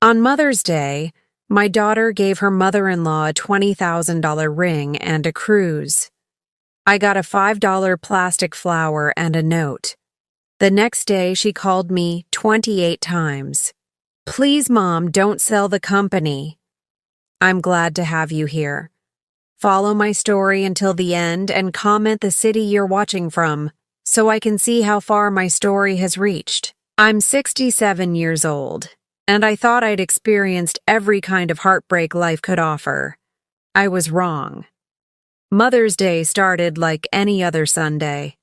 On Mother's Day, my daughter gave her mother-in-law a $20,000 ring and a cruise. I got a $5 plastic flower and a note. The next day, she called me 28 times. Please, Mom, don't sell the company. I'm glad to have you here. Follow my story until the end and comment the city you're watching from so I can see how far my story has reached. I'm 67 years old, and I thought I'd experienced every kind of heartbreak life could offer. I was wrong. Mother's Day started like any other Sunday.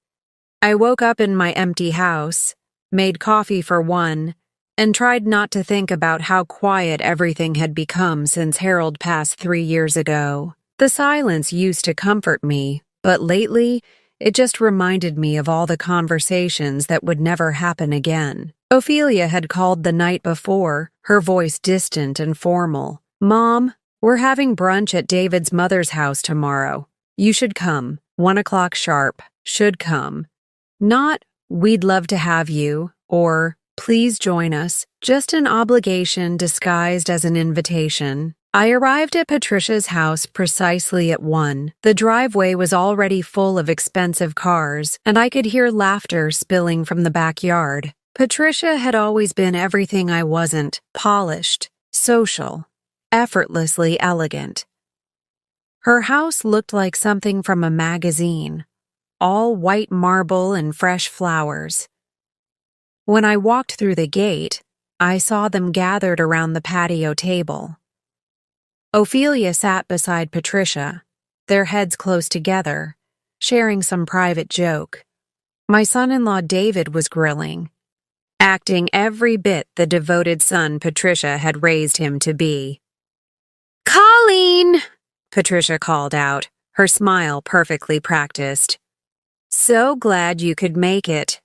I woke up in my empty house, made coffee for one, and tried not to think about how quiet everything had become since Harold passed 3 years ago. The silence used to comfort me, but lately, it just reminded me of all the conversations that would never happen again. Ophelia had called the night before, her voice distant and formal. Mom, we're having brunch at David's mother's house tomorrow. You should come. 1 o'clock sharp. Should come. Not, we'd love to have you, or please join us, just an obligation disguised as an invitation. I arrived at Patricia's house precisely at 1. The driveway was already full of expensive cars, and I could hear laughter spilling from the backyard. Patricia had always been everything I wasn't: polished, social, effortlessly elegant. Her house looked like something from a magazine, all white marble and fresh flowers. When I walked through the gate, I saw them gathered around the patio table. Ophelia sat beside Patricia, their heads close together, sharing some private joke. My son-in-law David was grilling, acting every bit the devoted son Patricia had raised him to be. "Colleen!" Patricia called out, her smile perfectly practiced. "So glad you could make it."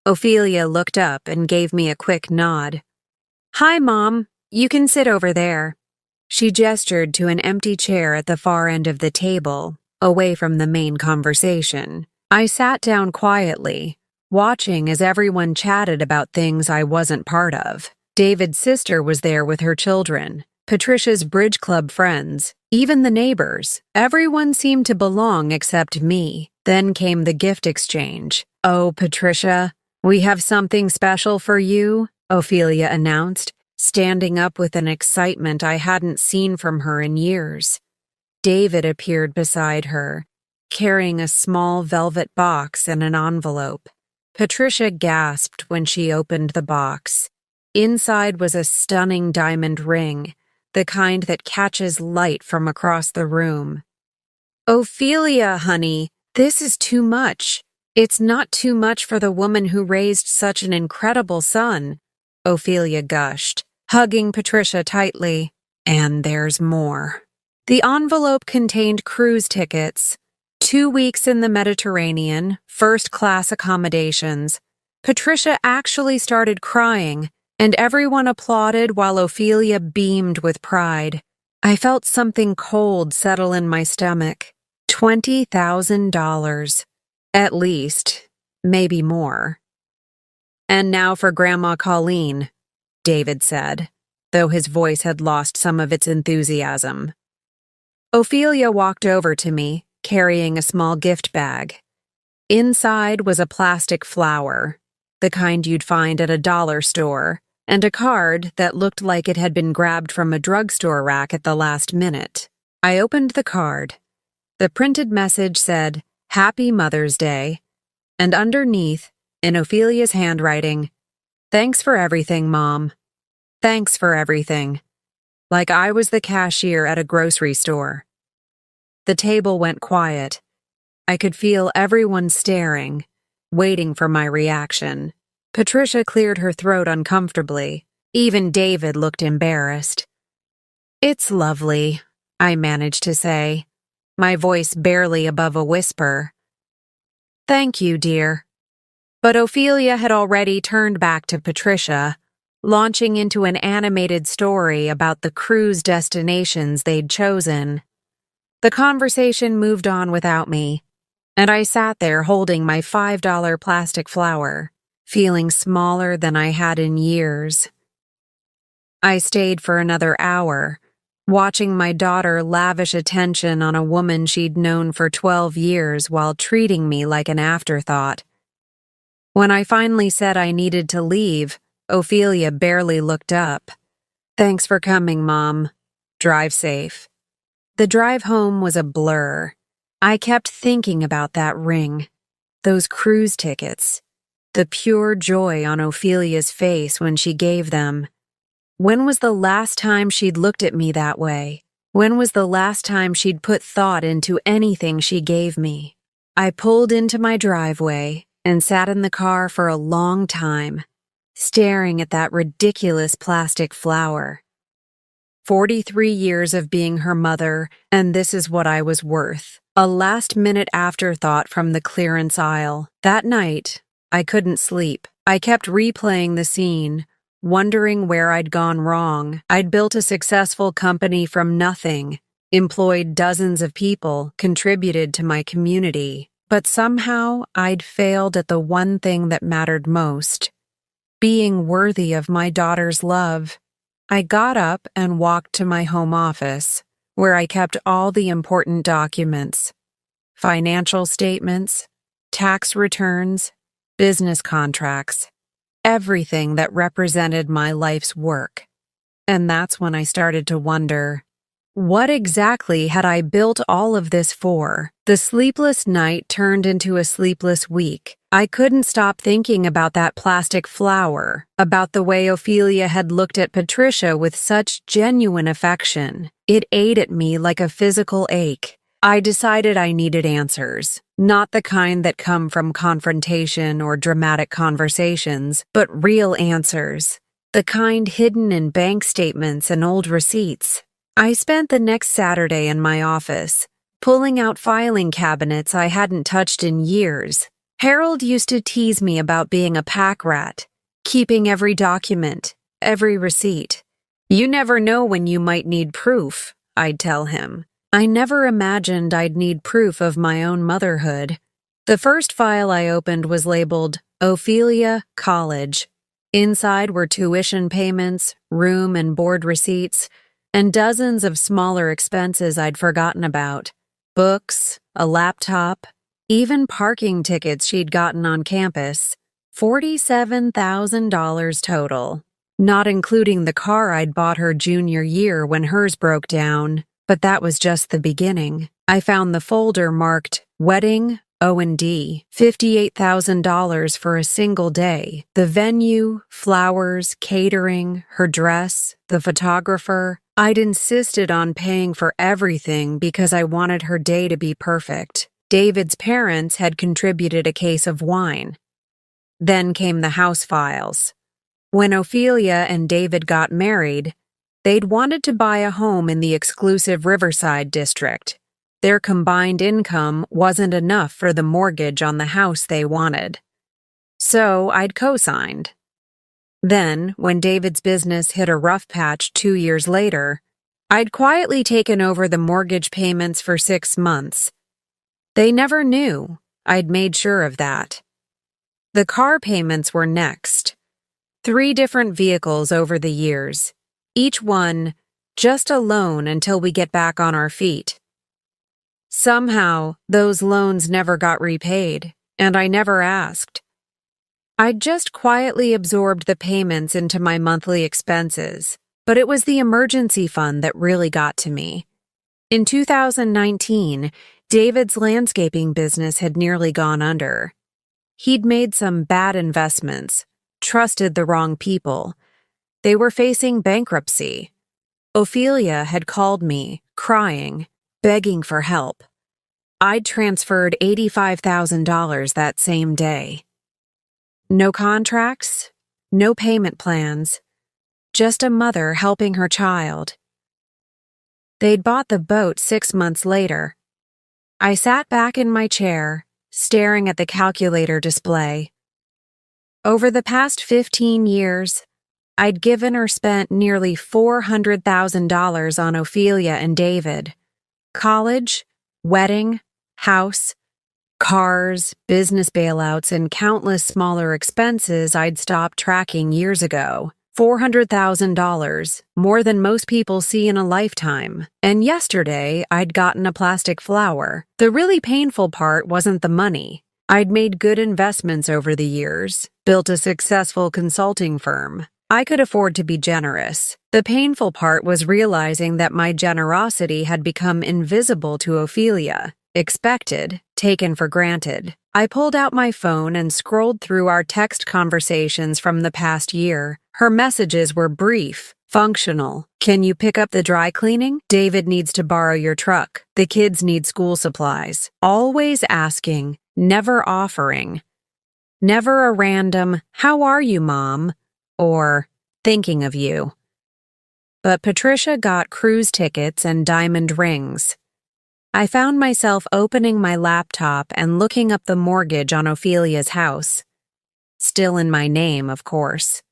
Ophelia looked up and gave me a quick nod. "Hi, Mom. You can sit over there." She gestured to an empty chair at the far end of the table, away from the main conversation. I sat down quietly, watching as everyone chatted about things I wasn't part of. David's sister was there with her children, Patricia's bridge club friends, even the neighbors. Everyone seemed to belong except me. Then came the gift exchange. "Oh, Patricia, we have something special for you," Ophelia announced, standing up with an excitement I hadn't seen from her in years. David appeared beside her, carrying a small velvet box and an envelope. Patricia gasped when she opened the box. Inside was a stunning diamond ring, the kind that catches light from across the room. "Ophelia, honey, this is too much. It's not too much for the woman who raised such an incredible son," Ophelia gushed, hugging Patricia tightly. "And there's more." The envelope contained cruise tickets, 2 weeks in the Mediterranean, first-class accommodations. Patricia actually started crying, and everyone applauded while Ophelia beamed with pride. I felt something cold settle in my stomach. $20,000. At least, maybe more. "And now for Grandma Colleen," David said, though his voice had lost some of its enthusiasm. Ophelia walked over to me, carrying a small gift bag. Inside was a plastic flower, the kind you'd find at a dollar store, and a card that looked like it had been grabbed from a drugstore rack at the last minute. I opened the card. The printed message said, "Happy Mother's Day," and underneath, in Ophelia's handwriting, "Thanks for everything, Mom. Thanks for everything." Like I was the cashier at a grocery store. The table went quiet. I could feel everyone staring, waiting for my reaction. Patricia cleared her throat uncomfortably. Even David looked embarrassed. "It's lovely," I managed to say, my voice barely above a whisper. "Thank you, dear." But Ophelia had already turned back to Patricia, launching into an animated story about the cruise destinations they'd chosen. The conversation moved on without me, and I sat there holding my $5 plastic flower, feeling smaller than I had in years. I stayed for another hour, watching my daughter lavish attention on a woman she'd known for 12 years while treating me like an afterthought. When I finally said I needed to leave, Ophelia barely looked up. "Thanks for coming, Mom. Drive safe." The drive home was a blur. I kept thinking about that ring, those cruise tickets, the pure joy on Ophelia's face when she gave them. When was the last time she'd looked at me that way? When was the last time she'd put thought into anything she gave me? I pulled into my driveway and sat in the car for a long time, staring at that ridiculous plastic flower. 43 years of being her mother, and this is what I was worth. A last-minute afterthought from the clearance aisle. That night, I couldn't sleep. I kept replaying the scene, wondering where I'd gone wrong. I'd built a successful company from nothing, employed dozens of people, contributed to my community. But somehow, I'd failed at the one thing that mattered most: being worthy of my daughter's love. I got up and walked to my home office, where I kept all the important documents: financial statements, tax returns, business contracts, everything that represented my life's work. And that's when I started to wonder, what exactly had I built all of this for? The sleepless night turned into a sleepless week. I couldn't stop thinking about that plastic flower, about the way Ophelia had looked at Patricia with such genuine affection. It ate at me like a physical ache. I decided I needed answers, not the kind that come from confrontation or dramatic conversations, but real answers, the kind hidden in bank statements and old receipts. I spent the next Saturday in my office, pulling out filing cabinets I hadn't touched in years. Harold used to tease me about being a pack rat, keeping every document, every receipt. "You never know when you might need proof," I'd tell him. I never imagined I'd need proof of my own motherhood. The first file I opened was labeled Ophelia College. Inside were tuition payments, room and board receipts, and dozens of smaller expenses I'd forgotten about. Books, a laptop, even parking tickets she'd gotten on campus. $47,000 total, not including the car I'd bought her junior year when hers broke down. But that was just the beginning. I found the folder marked Wedding O&D, $58,000 for a single day. The venue, flowers, catering, her dress, the photographer. I'd insisted on paying for everything because I wanted her day to be perfect. David's parents had contributed a case of wine. Then came the house files. When Ophelia and David got married, they'd wanted to buy a home in the exclusive Riverside district. Their combined income wasn't enough for the mortgage on the house they wanted. So I'd co-signed. Then, when David's business hit a rough patch 2 years later, I'd quietly taken over the mortgage payments for 6 months. They never knew. I'd made sure of that. The car payments were next. 3 different vehicles over the years. Each one just a loan until we get back on our feet. Somehow, those loans never got repaid, and I never asked. I'd just quietly absorbed the payments into my monthly expenses, but it was the emergency fund that really got to me. In 2019, David's landscaping business had nearly gone under. He'd made some bad investments, trusted the wrong people. They were facing bankruptcy. Ophelia had called me, crying, begging for help. I'd transferred $85,000 that same day. No contracts, no payment plans, just a mother helping her child. They'd bought the boat 6 months later. I sat back in my chair, staring at the calculator display. Over the past 15 years, I'd given or spent nearly $400,000 on Ophelia and David. College, wedding, house, cars, business bailouts, and countless smaller expenses I'd stopped tracking years ago. $400,000, more than most people see in a lifetime. And yesterday, I'd gotten a plastic flower. The really painful part wasn't the money. I'd made good investments over the years, built a successful consulting firm. I could afford to be generous. The painful part was realizing that my generosity had become invisible to Ophelia, expected, taken for granted. I pulled out my phone and scrolled through our text conversations from the past year. Her messages were brief, functional. Can you pick up the dry cleaning? David needs to borrow your truck. The kids need school supplies. Always asking, never offering. Never a random, "How are you, Mom?" or "Thinking of you." But Patricia got cruise tickets and diamond rings. I found myself opening my laptop and looking up the mortgage on Ophelia's house. Still in my name, of course.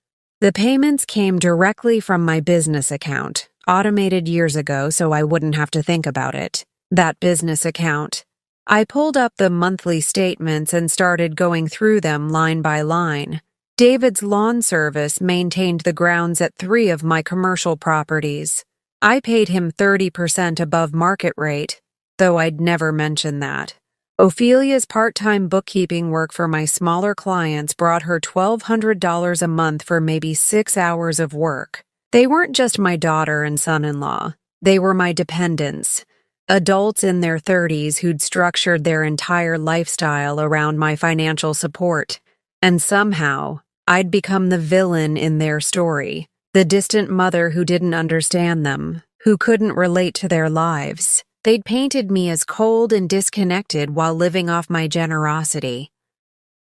The payments came directly from my business account, automated years ago so I wouldn't have to think about it. That business account. I pulled up the monthly statements and started going through them line by line. David's lawn service maintained the grounds at 3 of my commercial properties. I paid him 30% above market rate, though I'd never mention that. Ophelia's part-time bookkeeping work for my smaller clients brought her $1,200 a month for maybe 6 hours of work. They weren't just my daughter and son-in-law. They were my dependents, adults in their 30s who'd structured their entire lifestyle around my financial support. And somehow, I'd become the villain in their story, the distant mother who didn't understand them, who couldn't relate to their lives. They'd painted me as cold and disconnected while living off my generosity.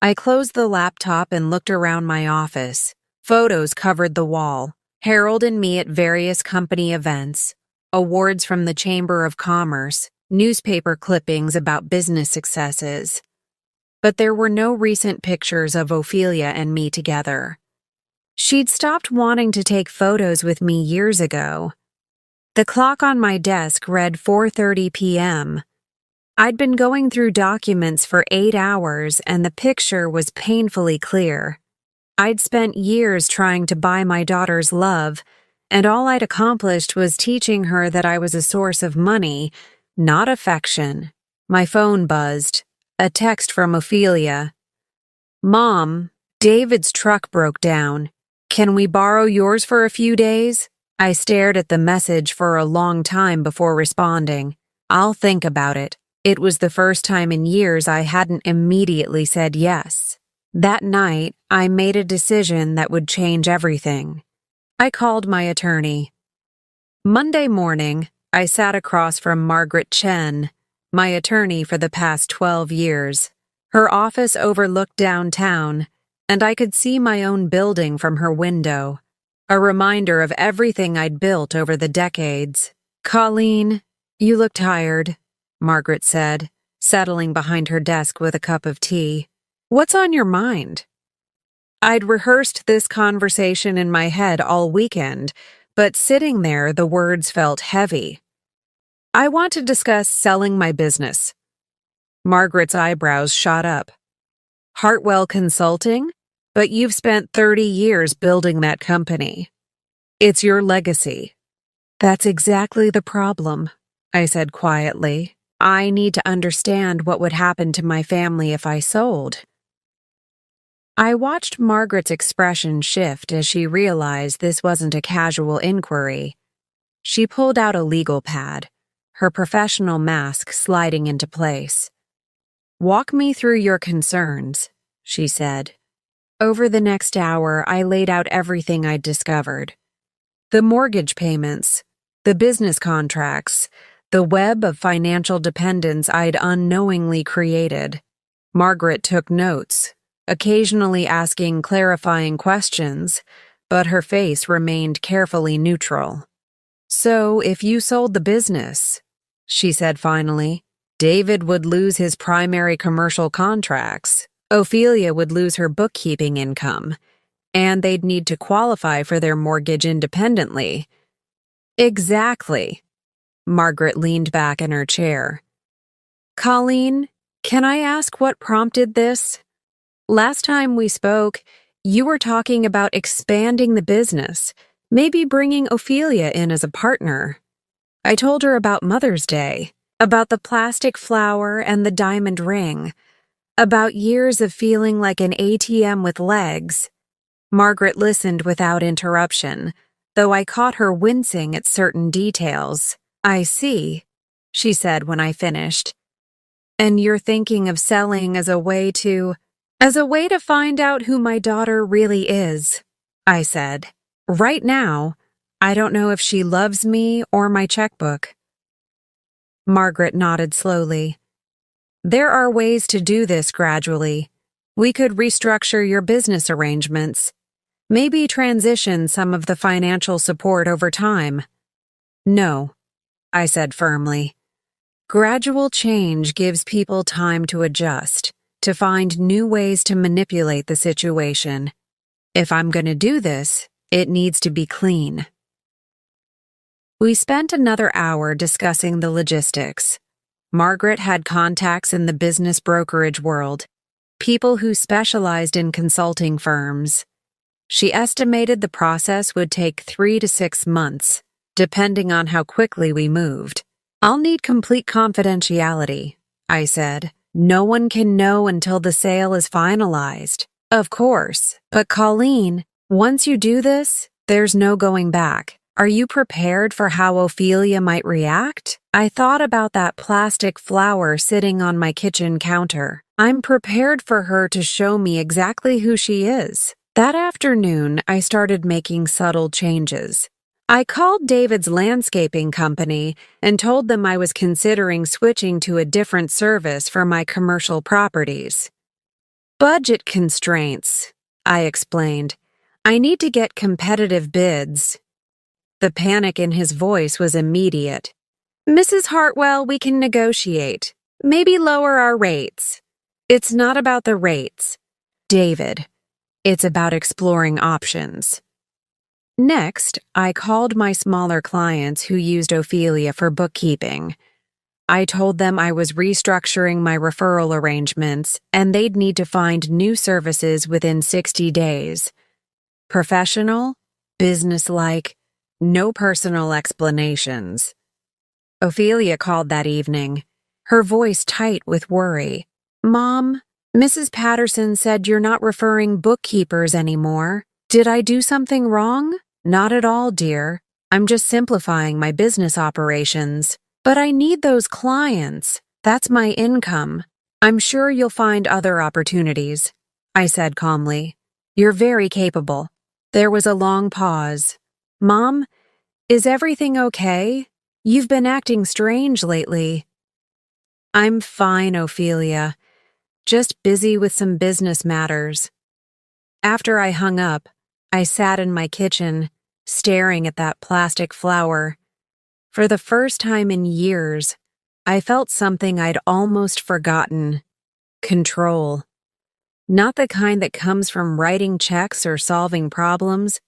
I closed the laptop and looked around my office. Photos covered the wall, Harold and me at various company events, awards from the Chamber of Commerce, newspaper clippings about business successes. But there were no recent pictures of Ophelia and me together. She'd stopped wanting to take photos with me years ago. The clock on my desk read 4:30 p.m. I'd been going through documents for 8 hours and the picture was painfully clear. I'd spent years trying to buy my daughter's love, and all I'd accomplished was teaching her that I was a source of money, not affection. My phone buzzed. A text from Ophelia. "Mom, David's truck broke down. Can we borrow yours for a few days?" I stared at the message for a long time before responding. "I'll think about it." It was the first time in years I hadn't immediately said yes. That night, I made a decision that would change everything. I called my attorney. Monday morning, I sat across from Margaret Chen, my attorney for the past 12 years. Her office overlooked downtown, and I could see my own building from her window, a reminder of everything I'd built over the decades. "Colleen, you look tired," Margaret said, settling behind her desk with a cup of tea. "What's on your mind?" I'd rehearsed this conversation in my head all weekend, but sitting there, the words felt heavy. "I want to discuss selling my business." Margaret's eyebrows shot up. "Hartwell Consulting? But you've spent 30 years building that company. It's your legacy." "That's exactly the problem," I said quietly. "I need to understand what would happen to my family if I sold." I watched Margaret's expression shift as she realized this wasn't a casual inquiry. She pulled out a legal pad, her professional mask sliding into place. "Walk me through your concerns," she said. Over the next hour, I laid out everything I'd discovered. The mortgage payments, the business contracts, the web of financial dependence I'd unknowingly created. Margaret took notes, occasionally asking clarifying questions, but her face remained carefully neutral. "So, if you sold the business," she said finally, "David would lose his primary commercial contracts. Ophelia would lose her bookkeeping income, and they'd need to qualify for their mortgage independently." "Exactly." Margaret leaned back in her chair. "Colleen, can I ask what prompted this? Last time we spoke, you were talking about expanding the business, maybe bringing Ophelia in as a partner. I told her about Mother's Day, about the plastic flower and the diamond ring, about years of feeling like an ATM with legs. Margaret listened without interruption, though I caught her wincing at certain details. I see, she said when I finished. And you're thinking of selling as a way to find out who my daughter really is, I said. Right now, I don't know if she loves me or my checkbook. Margaret nodded slowly. There are ways to do this gradually. We could restructure your business arrangements. Maybe transition some of the financial support over time. No, I said firmly. Gradual change gives people time to adjust, to find new ways to manipulate the situation. If I'm going to do this, it needs to be clean. We spent another hour discussing the logistics. Margaret had contacts in the business brokerage world, people who specialized in consulting firms. She estimated the process would take 3 to 6 months, depending on how quickly we moved. I'll need complete confidentiality, I said. No one can know until the sale is finalized. Of course, but Colleen, once you do this, there's no going back. Are you prepared for how Ophelia might react? I thought about that plastic flower sitting on my kitchen counter. I'm prepared for her to show me exactly who she is. That afternoon, I started making subtle changes. I called David's landscaping company and told them I was considering switching to a different service for my commercial properties. Budget constraints, I explained. I need to get competitive bids. The panic in his voice was immediate. Mrs. Hartwell, we can negotiate. Maybe lower our rates. It's not about the rates, David. It's about exploring options. Next, I called my smaller clients who used Ophelia for bookkeeping. I told them I was restructuring my referral arrangements and they'd need to find new services within 60 days. Professional, businesslike, no personal explanations. Ophelia called that evening, her voice tight with worry. Mom, Mrs. Patterson said you're not referring bookkeepers anymore. Did I do something wrong? Not at all, dear. I'm just simplifying my business operations. But I need those clients. That's my income. I'm sure you'll find other opportunities, I said calmly. You're very capable. There was a long pause. Mom, is everything okay? You've been acting strange lately. I'm fine, Ophelia. Just busy with some business matters. After I hung up, I sat in my kitchen, staring at that plastic flower. For the first time in years, I felt something I'd almost forgotten. Control. Not the kind that comes from writing checks or solving problems,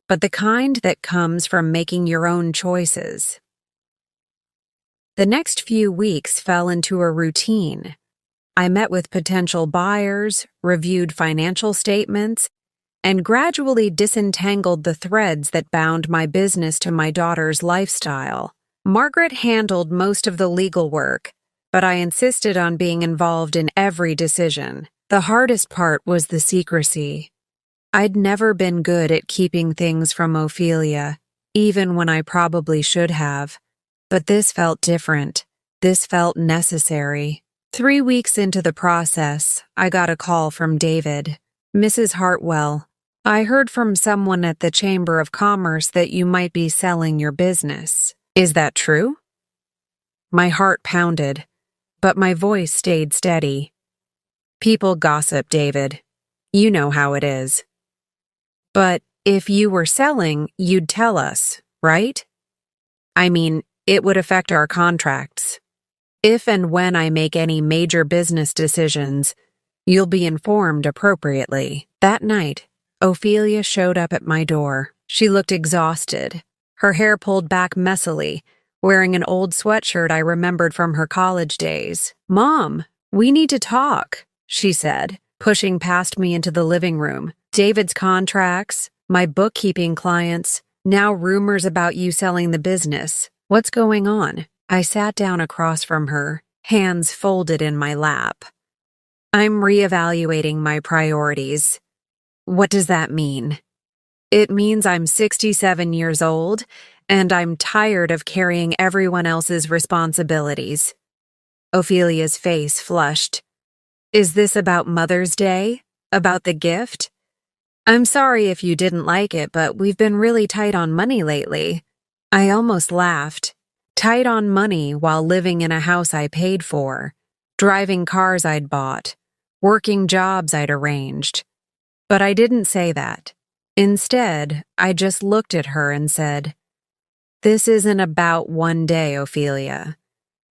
but the kind that comes from making your own choices. The next few weeks fell into a routine. I met with potential buyers, reviewed financial statements, and gradually disentangled the threads that bound my business to my daughter's lifestyle. Margaret handled most of the legal work, but I insisted on being involved in every decision. The hardest part was the secrecy. I'd never been good at keeping things from Ophelia, even when I probably should have. But this felt different. This felt necessary. 3 weeks into the process, I got a call from David. Mrs. Hartwell, I heard from someone at the Chamber of Commerce that you might be selling your business. Is that true? My heart pounded, but my voice stayed steady. People gossip, David. You know how it is. But if you were selling, you'd tell us, right? I mean, it would affect our contracts. If and when I make any major business decisions, you'll be informed appropriately. That night, Ophelia showed up at my door. She looked exhausted, her hair pulled back messily, wearing an old sweatshirt I remembered from her college days. Mom, we need to talk, she said, pushing past me into the living room. David's contracts, my bookkeeping clients, now rumors about you selling the business. What's going on? I sat down across from her, hands folded in my lap. I'm reevaluating my priorities. What does that mean? It means I'm 67 years old, and I'm tired of carrying everyone else's responsibilities. Ophelia's face flushed. Is this about Mother's Day? About the gift? I'm sorry if you didn't like it, but we've been really tight on money lately. I almost laughed. Tight on money while living in a house I paid for, driving cars I'd bought, working jobs I'd arranged. But I didn't say that. Instead, I just looked at her and said, "This isn't about one day, Ophelia.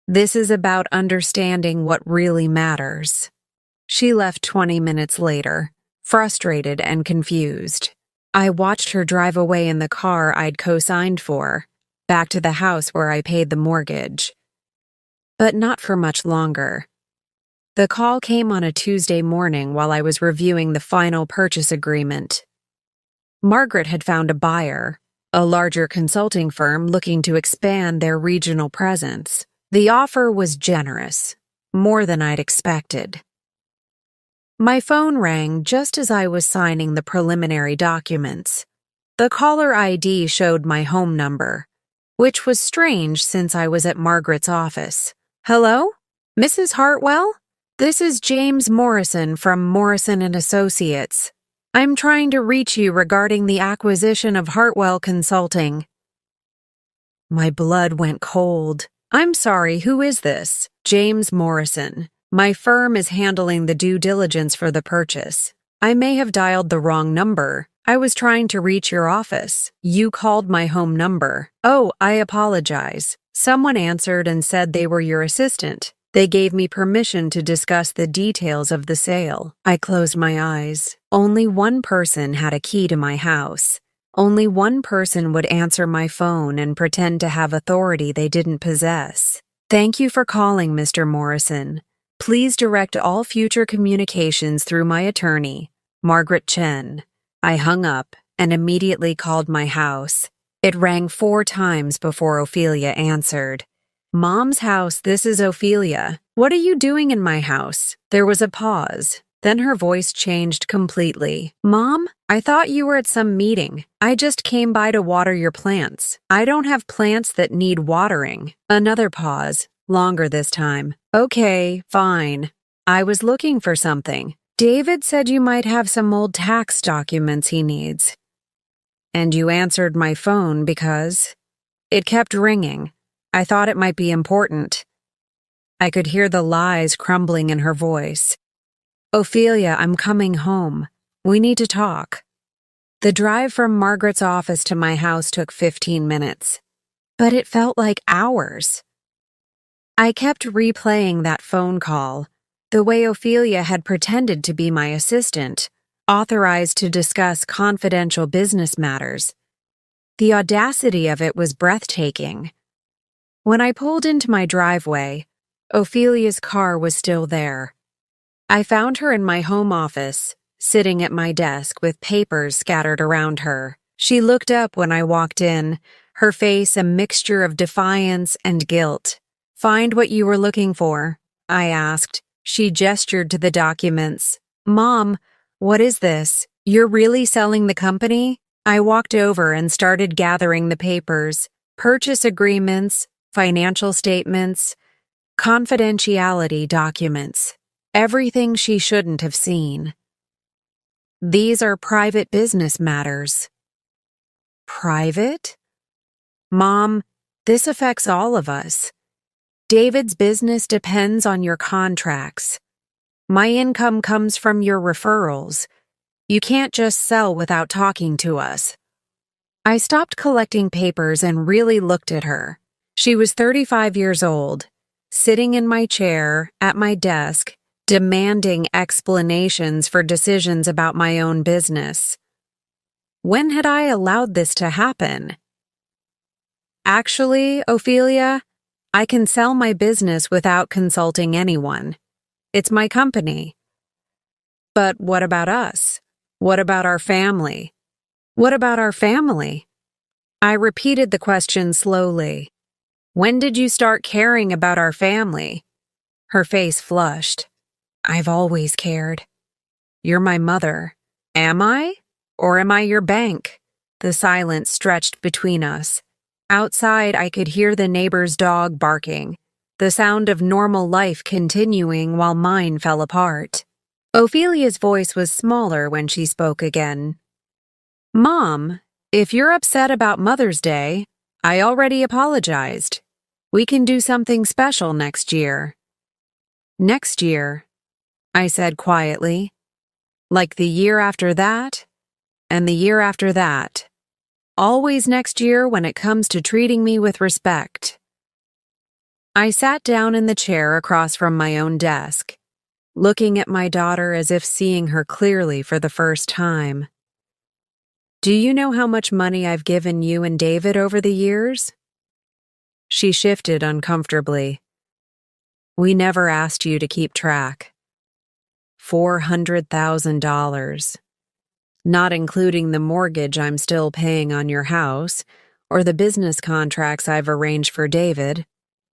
This is about understanding what really matters." She left 20 minutes later, frustrated and confused. I watched her drive away in the car I'd co-signed for, back to the house where I paid the mortgage. But not for much longer. The call came on a Tuesday morning while I was reviewing the final purchase agreement. Margaret had found a buyer, a larger consulting firm looking to expand their regional presence. The offer was generous, more than I'd expected. My phone rang just as I was signing the preliminary documents. The caller ID showed my home number, which was strange since I was at Margaret's office. "Hello? Mrs. Hartwell? This is James Morrison from Morrison & Associates. I'm trying to reach you regarding the acquisition of Hartwell Consulting." My blood went cold. "I'm sorry, who is this?" "James Morrison. My firm is handling the due diligence for the purchase. I may have dialed the wrong number. I was trying to reach your office. You called my home number." "Oh, I apologize. Someone answered and said they were your assistant. They gave me permission to discuss the details of the sale." I closed my eyes. Only one person had a key to my house. Only one person would answer my phone and pretend to have authority they didn't possess. "Thank you for calling, Mr. Morrison. Please direct all future communications through my attorney, Margaret Chen." I hung up and immediately called my house. It rang 4 times before Ophelia answered. "Mom's house, this is Ophelia. What are you doing in my house?" There was a pause. Then her voice changed completely. "Mom, I thought you were at some meeting. I just came by to water your plants. I don't have plants that need watering." Another pause, longer this time. "Okay, fine. I was looking for something. David said you might have some old tax documents he needs. And you answered my phone because..." It kept ringing. I thought it might be important. I could hear the lies crumbling in her voice. "Ophelia, I'm coming home. We need to talk." The drive from Margaret's office to my house took 15 minutes, but it felt like hours. I kept replaying that phone call, the way Ophelia had pretended to be my assistant, authorized to discuss confidential business matters. The audacity of it was breathtaking. When I pulled into my driveway, Ophelia's car was still there. I found her in my home office, sitting at my desk with papers scattered around her. She looked up when I walked in, her face a mixture of defiance and guilt. "Find what you were looking for?" I asked. She gestured to the documents. "Mom, what is this? You're really selling the company?" I walked over and started gathering the papers, purchase agreements, financial statements, confidentiality documents, everything she shouldn't have seen. "These are private business matters." "Private?" "Mom, this affects all of us. David's business depends on your contracts. My income comes from your referrals. You can't just sell without talking to us." I stopped collecting papers and really looked at her. She was 35 years old, sitting in my chair at my desk, demanding explanations for decisions about my own business. When had I allowed this to happen? "Actually, Ophelia, I can sell my business without consulting anyone. It's my company." "But what about us?" What about our family? What about our family? I repeated the question slowly. When did you start caring about our family? Her face flushed. I've always cared. You're my mother. Am I? Or am I your bank? The silence stretched between us. Outside, I could hear the neighbor's dog barking, the sound of normal life continuing while mine fell apart. Ophelia's voice was smaller when she spoke again. Mom, if you're upset about Mother's Day, I already apologized. We can do something special next year. Next year, I said quietly. Like the year after that, and the year after that. Always next year when it comes to treating me with respect. I sat down in the chair across from my own desk, looking at my daughter as if seeing her clearly for the first time. Do you know how much money I've given you and David over the years? She shifted uncomfortably. We never asked you to keep track. $400,000. Not including the mortgage I'm still paying on your house, or the business contracts I've arranged for David,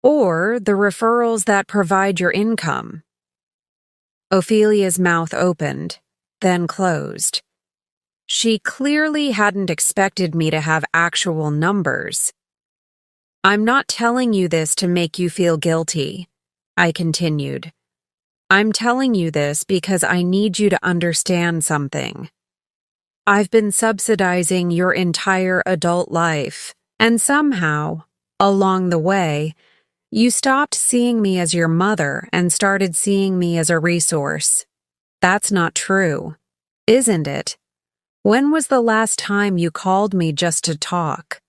or the referrals that provide your income. Ophelia's mouth opened, then closed. She clearly hadn't expected me to have actual numbers. I'm not telling you this to make you feel guilty, I continued. I'm telling you this because I need you to understand something. I've been subsidizing your entire adult life, and somehow, along the way, you stopped seeing me as your mother and started seeing me as a resource. That's not true, isn't it? When was the last time you called me just to talk?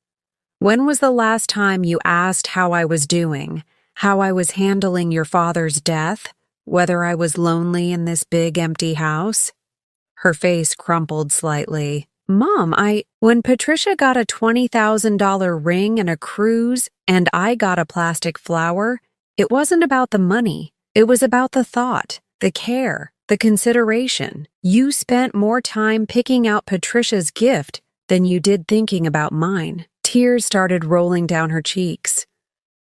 When was the last time you asked how I was doing, how I was handling your father's death, whether I was lonely in this big empty house? Her face crumpled slightly. Mom, when Patricia got a $20,000 ring and a cruise and I got a plastic flower, it wasn't about the money. It was about the thought, the care, the consideration. You spent more time picking out Patricia's gift than you did thinking about mine. Tears started rolling down her cheeks.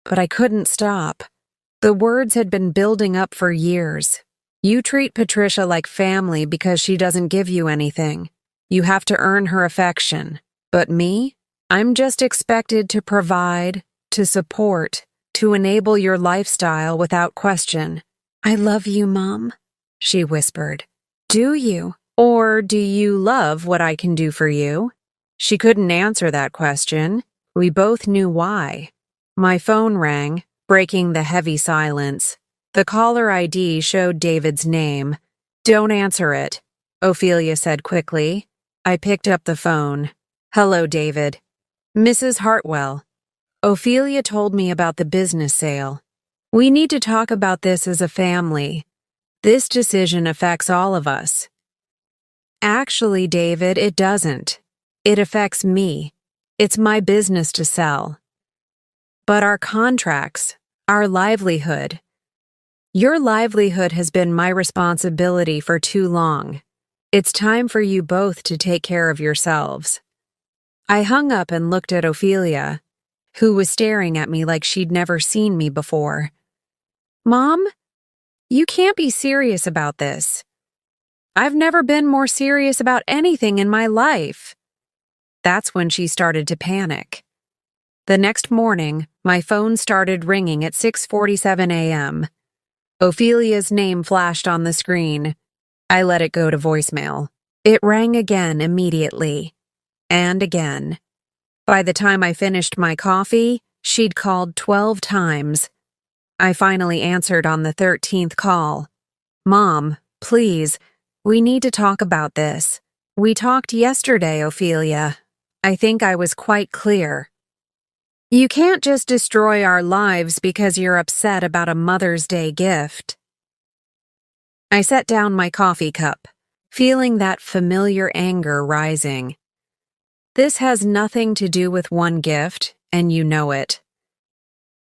But I couldn't stop. The words had been building up for years. You treat Patricia like family because she doesn't give you anything. You have to earn her affection. But me? I'm just expected to provide, to support, to enable your lifestyle without question. I love you, Mom, she whispered. Do you? Or do you love what I can do for you? She couldn't answer that question. We both knew why. My phone rang, breaking the heavy silence. The caller ID showed David's name. Don't answer it, Ophelia said quickly. I picked up the phone. Hello, David. Mrs. Hartwell. Ophelia told me about the business sale. We need to talk about this as a family. This decision affects all of us. Actually, David, it doesn't. It affects me. It's my business to sell. But our contracts, our livelihood. Your livelihood has been my responsibility for too long. It's time for you both to take care of yourselves. I hung up and looked at Ophelia, who was staring at me like she'd never seen me before. Mom, you can't be serious about this. I've never been more serious about anything in my life. That's when she started to panic. The next morning, my phone started ringing at 6:47 a.m. Ophelia's name flashed on the screen. I let it go to voicemail. It rang again immediately. And again. By the time I finished my coffee, she'd called 12 times. I finally answered on the 13th call. Mom, please, we need to talk about this. We talked yesterday, Ophelia. I think I was quite clear. You can't just destroy our lives because you're upset about a Mother's Day gift. I set down my coffee cup, feeling that familiar anger rising. This has nothing to do with one gift, and you know it.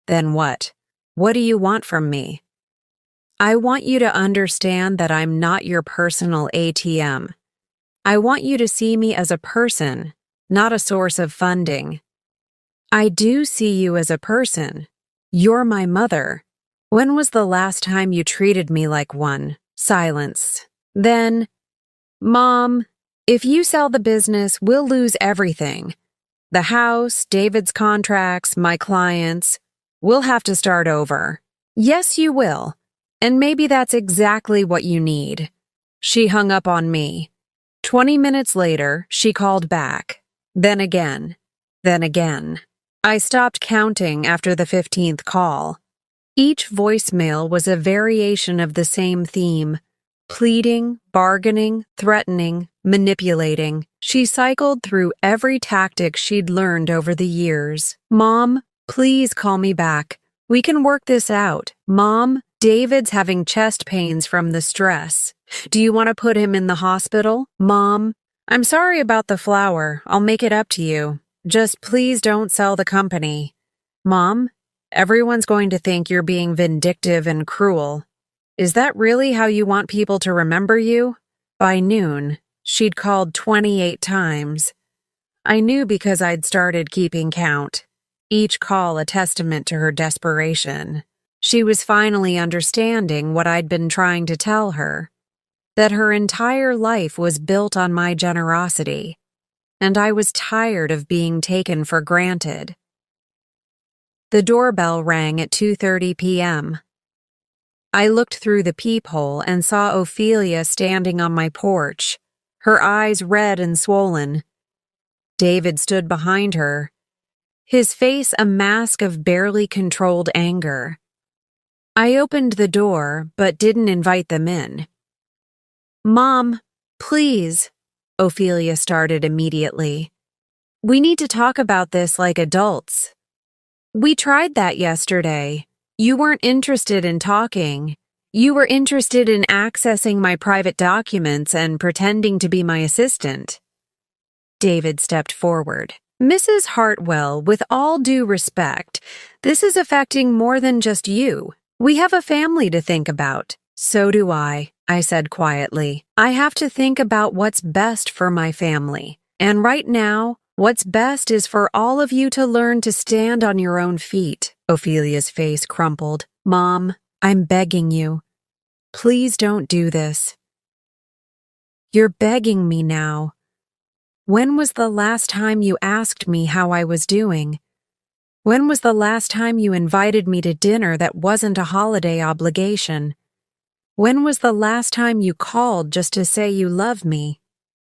Then what? What do you want from me? I want you to understand that I'm not your personal ATM. I want you to see me as a person, not a source of funding. I do see you as a person. You're my mother. When was the last time you treated me like one? Silence. Then, Mom, if you sell the business, we'll lose everything. The house, David's contracts, my clients. We'll have to start over. Yes, you will. And maybe that's exactly what you need. She hung up on me. 20 minutes later, she called back. Then again. Then again. I stopped counting after the 15th call. Each voicemail was a variation of the same theme. Pleading, bargaining, threatening, manipulating. She cycled through every tactic she'd learned over the years. Mom, please call me back. We can work this out. Mom, David's having chest pains from the stress. Do you want to put him in the hospital? Mom, I'm sorry about the flower. I'll make it up to you. Just please don't sell the company. Mom, everyone's going to think you're being vindictive and cruel. Is that really how you want people to remember you? By noon, she'd called 28 times. I knew because I'd started keeping count. Each call a testament to her desperation. She was finally understanding what I'd been trying to tell her, that her entire life was built on my generosity, and I was tired of being taken for granted. The doorbell rang at 2:30 p.m. I looked through the peephole and saw Ophelia standing on my porch, her eyes red and swollen. David stood behind her, his face a mask of barely controlled anger. I opened the door, but didn't invite them in. Mom, please, Ophelia started immediately. We need to talk about this like adults. We tried that yesterday. You weren't interested in talking. You were interested in accessing my private documents and pretending to be my assistant. David stepped forward. Mrs. Hartwell, with all due respect, this is affecting more than just you. We have a family to think about. So do I said quietly. I have to think about what's best for my family. And right now, what's best is for all of you to learn to stand on your own feet. Ophelia's face crumpled. Mom, I'm begging you. Please don't do this. You're begging me now. When was the last time you asked me how I was doing? When was the last time you invited me to dinner that wasn't a holiday obligation? When was the last time you called just to say you love me?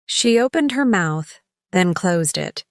She opened her mouth, then closed it.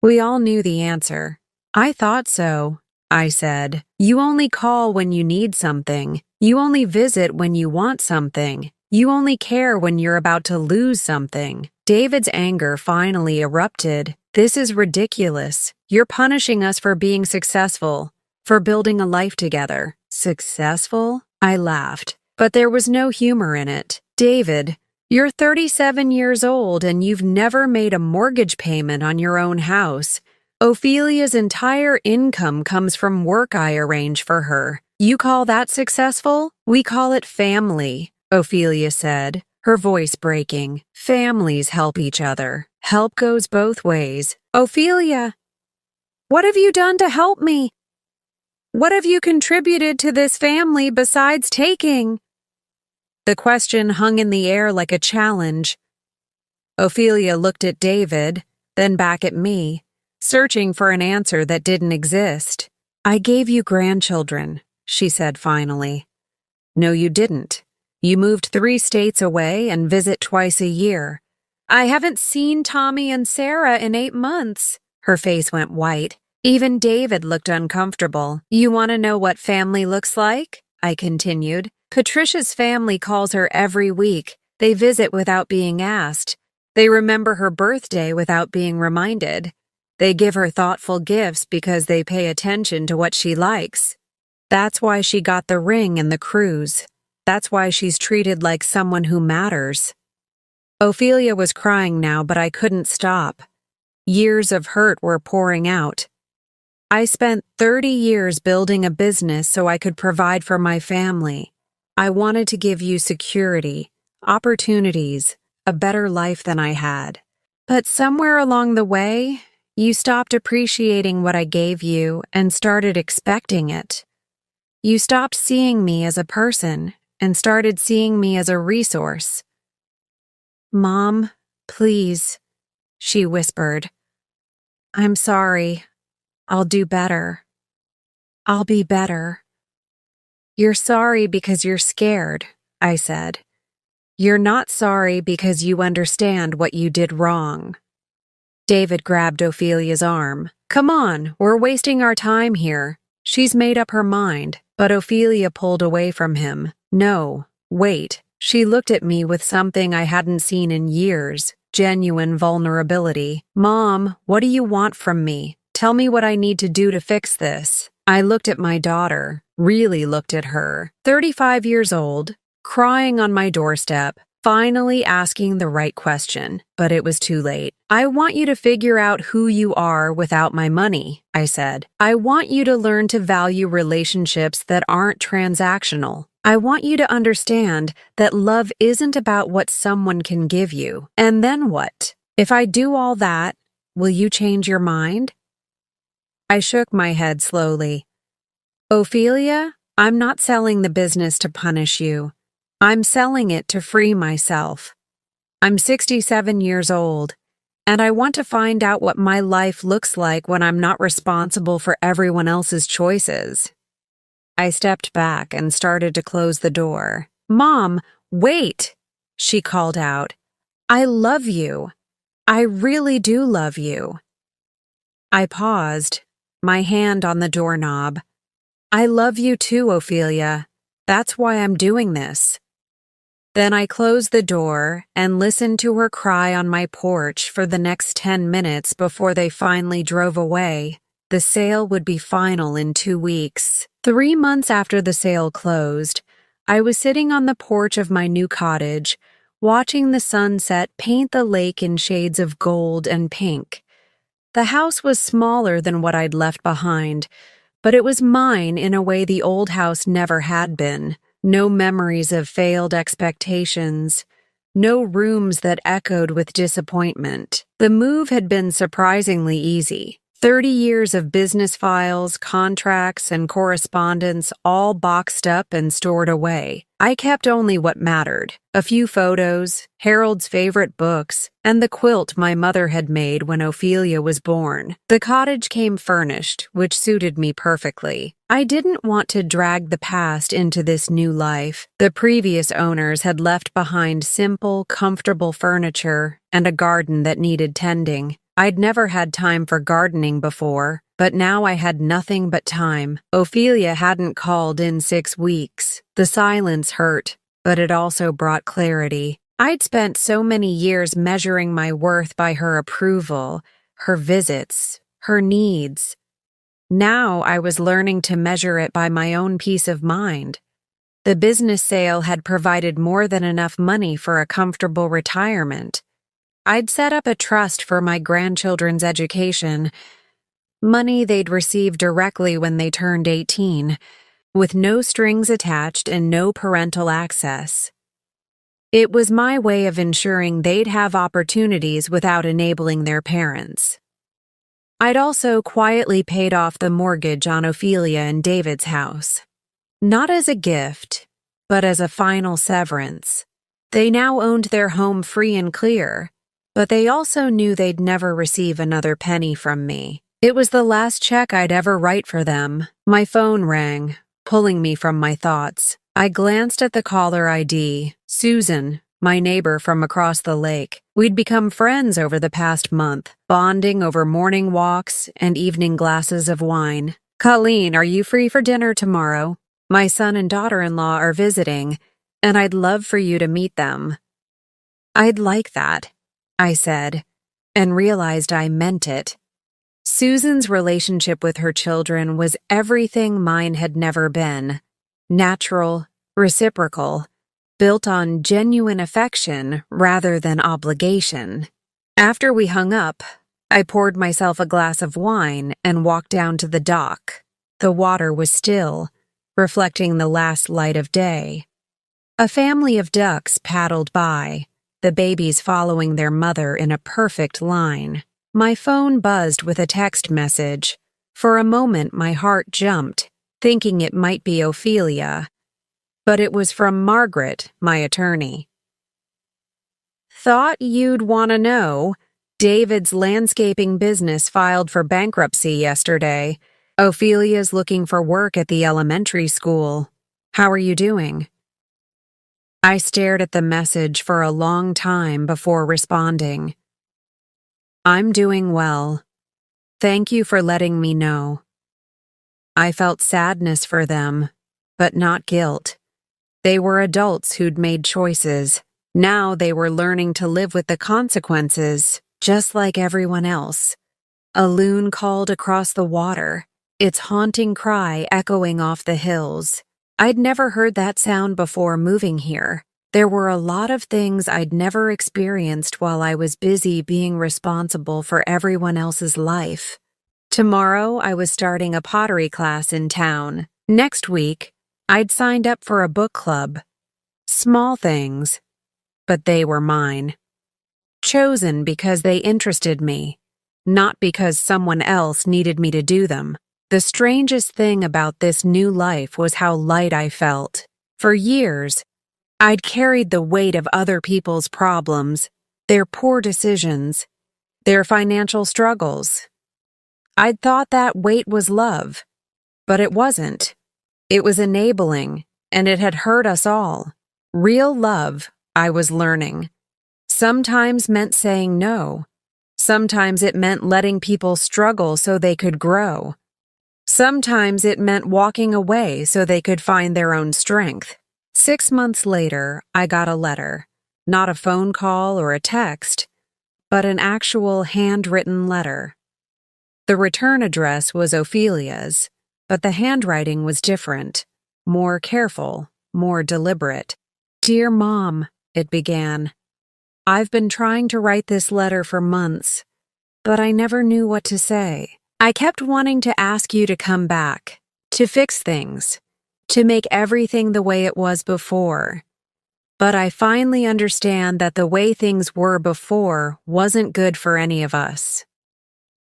We all knew the answer. I thought so, I said. You only call when you need something. You only visit when you want something. You only care when you're about to lose something. David's anger finally erupted. This is ridiculous. You're punishing us for being successful, for building a life together. Successful? I laughed, but there was no humor in it. David, you're 37 years old and you've never made a mortgage payment on your own house. Ophelia's entire income comes from work I arrange for her. You call that successful? We call it family, Ophelia said, her voice breaking. Families help each other. Help goes both ways. Ophelia, what have you done to help me? What have you contributed to this family besides taking? The question hung in the air like a challenge. Ophelia looked at David, then back at me, searching for an answer that didn't exist. I gave you grandchildren, she said finally. No, you didn't. You moved 3 states away and visit twice a year. I haven't seen Tommy and Sarah in 8 months. Her face went white. Even David looked uncomfortable. You want to know what family looks like? I continued. Patricia's family calls her every week. They visit without being asked. They remember her birthday without being reminded. They give her thoughtful gifts because they pay attention to what she likes. That's why she got the ring and the cruise. That's why she's treated like someone who matters. Ophelia was crying now, but I couldn't stop. Years of hurt were pouring out. I spent 30 years building a business so I could provide for my family. I wanted to give you security, opportunities, a better life than I had. But somewhere along the way, you stopped appreciating what I gave you and started expecting it. You stopped seeing me as a person and started seeing me as a resource. Mom, please, she whispered. I'm sorry. I'll do better. I'll be better. You're sorry because you're scared, I said. You're not sorry because you understand what you did wrong. David grabbed Ophelia's arm. Come on, we're wasting our time here. She's made up her mind, but Ophelia pulled away from him. No, wait. She looked at me with something I hadn't seen in years, genuine vulnerability. Mom, what do you want from me? Tell me what I need to do to fix this. I looked at my daughter, really looked at her, 35 years old, crying on my doorstep, finally asking the right question, but it was too late. I want you to figure out who you are without my money, I said. I want you to learn to value relationships that aren't transactional. I want you to understand that love isn't about what someone can give you. And then what? If I do all that, will you change your mind? I shook my head slowly. Ophelia, I'm not selling the business to punish you. I'm selling it to free myself. I'm 67 years old, and I want to find out what my life looks like when I'm not responsible for everyone else's choices. I stepped back and started to close the door. Mom, wait, she called out. I love you. I really do love you. I paused, my hand on the doorknob. I love you too, Ophelia. That's why I'm doing this. Then I closed the door and listened to her cry on my porch for the next 10 minutes before they finally drove away. The sale would be final in 2 weeks. 3 months after the sale closed, I was sitting on the porch of my new cottage, watching the sunset paint the lake in shades of gold and pink. The house was smaller than what I'd left behind, but it was mine in a way the old house never had been. No memories of failed expectations. No rooms that echoed with disappointment. The move had been surprisingly easy. 30 years of business files, contracts, and correspondence all boxed up and stored away. I kept only what mattered. A few photos, Harold's favorite books, and the quilt my mother had made when Ophelia was born. The cottage came furnished, which suited me perfectly. I didn't want to drag the past into this new life. The previous owners had left behind simple, comfortable furniture and a garden that needed tending. I'd never had time for gardening before, but now I had nothing but time. Ophelia hadn't called in 6 weeks. The silence hurt, but it also brought clarity. I'd spent so many years measuring my worth by her approval, her visits, her needs. Now I was learning to measure it by my own peace of mind. The business sale had provided more than enough money for a comfortable retirement. I'd set up a trust for my grandchildren's education, money they'd receive directly when they turned 18, with no strings attached and no parental access. It was my way of ensuring they'd have opportunities without enabling their parents. I'd also quietly paid off the mortgage on Ophelia and David's house. Not as a gift, but as a final severance. They now owned their home free and clear, but they also knew they'd never receive another penny from me. It was the last check I'd ever write for them. My phone rang, pulling me from my thoughts. I glanced at the caller ID. Susan, my neighbor from across the lake. We'd become friends over the past month, bonding over morning walks and evening glasses of wine. Colleen, are you free for dinner tomorrow? My son and daughter-in-law are visiting, and I'd love for you to meet them. I'd like that, I said, and realized I meant it. Susan's relationship with her children was everything mine had never been. Natural, reciprocal, built on genuine affection rather than obligation. After we hung up, I poured myself a glass of wine and walked down to the dock. The water was still, reflecting the last light of day. A family of ducks paddled by, the babies following their mother in a perfect line. My phone buzzed with a text message. For a moment, my heart jumped, thinking it might be Ophelia. But it was from Margaret, my attorney. Thought you'd want to know. David's landscaping business filed for bankruptcy yesterday. Ophelia's looking for work at the elementary school. How are you doing? I stared at the message for a long time before responding. I'm doing well. Thank you for letting me know. I felt sadness for them, but not guilt. They were adults who'd made choices. Now they were learning to live with the consequences, just like everyone else. A loon called across the water, its haunting cry echoing off the hills. I'd never heard that sound before moving here. There were a lot of things I'd never experienced while I was busy being responsible for everyone else's life. Tomorrow, I was starting a pottery class in town. Next week, I'd signed up for a book club. Small things, but they were mine. Chosen because they interested me, not because someone else needed me to do them. The strangest thing about this new life was how light I felt. For years, I'd carried the weight of other people's problems, their poor decisions, their financial struggles. I'd thought that weight was love, but it wasn't. It was enabling, and it had hurt us all. Real love, I was learning, sometimes meant saying no. Sometimes it meant letting people struggle so they could grow. Sometimes it meant walking away so they could find their own strength. 6 months later, I got a letter. Not a phone call or a text, but an actual handwritten letter. The return address was Ophelia's, but the handwriting was different, more careful, more deliberate. Dear Mom, it began. I've been trying to write this letter for months, but I never knew what to say. I kept wanting to ask you to come back, to fix things, to make everything the way it was before. But I finally understand that the way things were before wasn't good for any of us.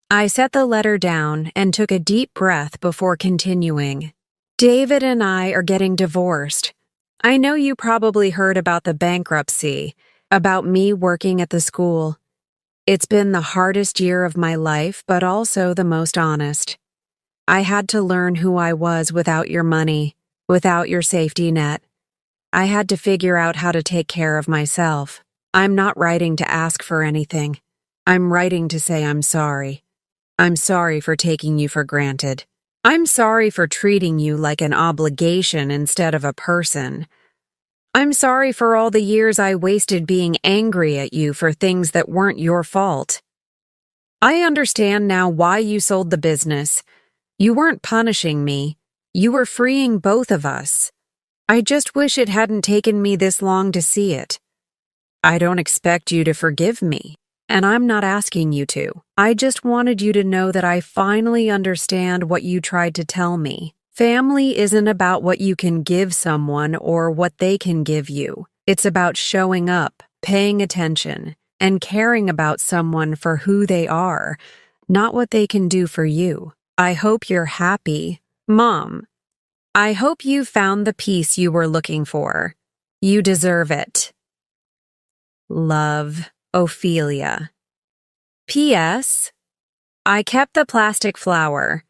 I set the letter down and took a deep breath before continuing. David and I are getting divorced. I know you probably heard about the bankruptcy, about me working at the school. It's been the hardest year of my life, but also the most honest. I had to learn who I was without your money, without your safety net. I had to figure out how to take care of myself. I'm not writing to ask for anything. I'm writing to say I'm sorry. I'm sorry for taking you for granted. I'm sorry for treating you like an obligation instead of a person. I'm sorry for all the years I wasted being angry at you for things that weren't your fault. I understand now why you sold the business. You weren't punishing me. You were freeing both of us. I just wish it hadn't taken me this long to see it. I don't expect you to forgive me, and I'm not asking you to. I just wanted you to know that I finally understand what you tried to tell me. Family isn't about what you can give someone or what they can give you. It's about showing up, paying attention, and caring about someone for who they are, not what they can do for you. I hope you're happy. Mom, I hope you found the peace you were looking for. You deserve it. Love, Ophelia. P.S. I kept the plastic flower.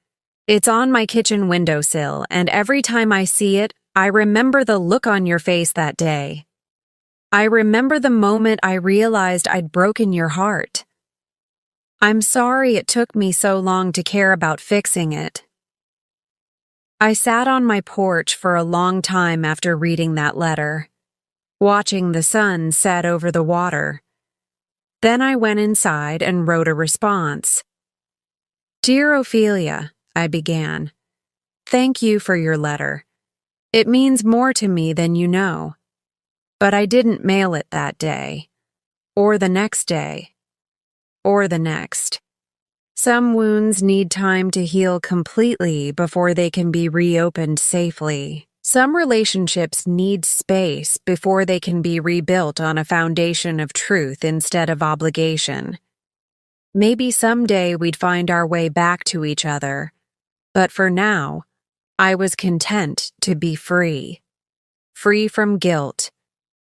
It's on my kitchen windowsill, and every time I see it, I remember the look on your face that day. I remember the moment I realized I'd broken your heart. I'm sorry it took me so long to care about fixing it. I sat on my porch for a long time after reading that letter, watching the sun set over the water. Then I went inside and wrote a response. Dear Ophelia, I began. Thank you for your letter. It means more to me than you know. But I didn't mail it that day, or the next day, or the next. Some wounds need time to heal completely before they can be reopened safely. Some relationships need space before they can be rebuilt on a foundation of truth instead of obligation. Maybe someday we'd find our way back to each other, but for now, I was content to be free. Free from guilt,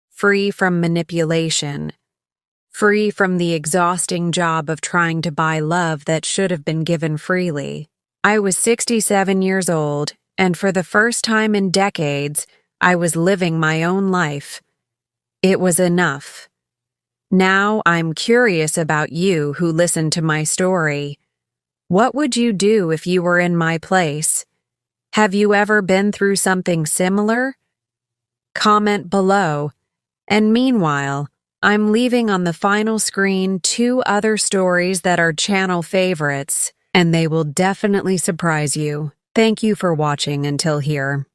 free from manipulation, free from the exhausting job of trying to buy love that should have been given freely. I was 67 years old, and for the first time in decades, I was living my own life. It was enough. Now I'm curious about you who listened to my story. What would you do if you were in my place? Have you ever been through something similar? Comment below. And meanwhile, I'm leaving on the final screen 2 other stories that are channel favorites, and they will definitely surprise you. Thank you for watching until here.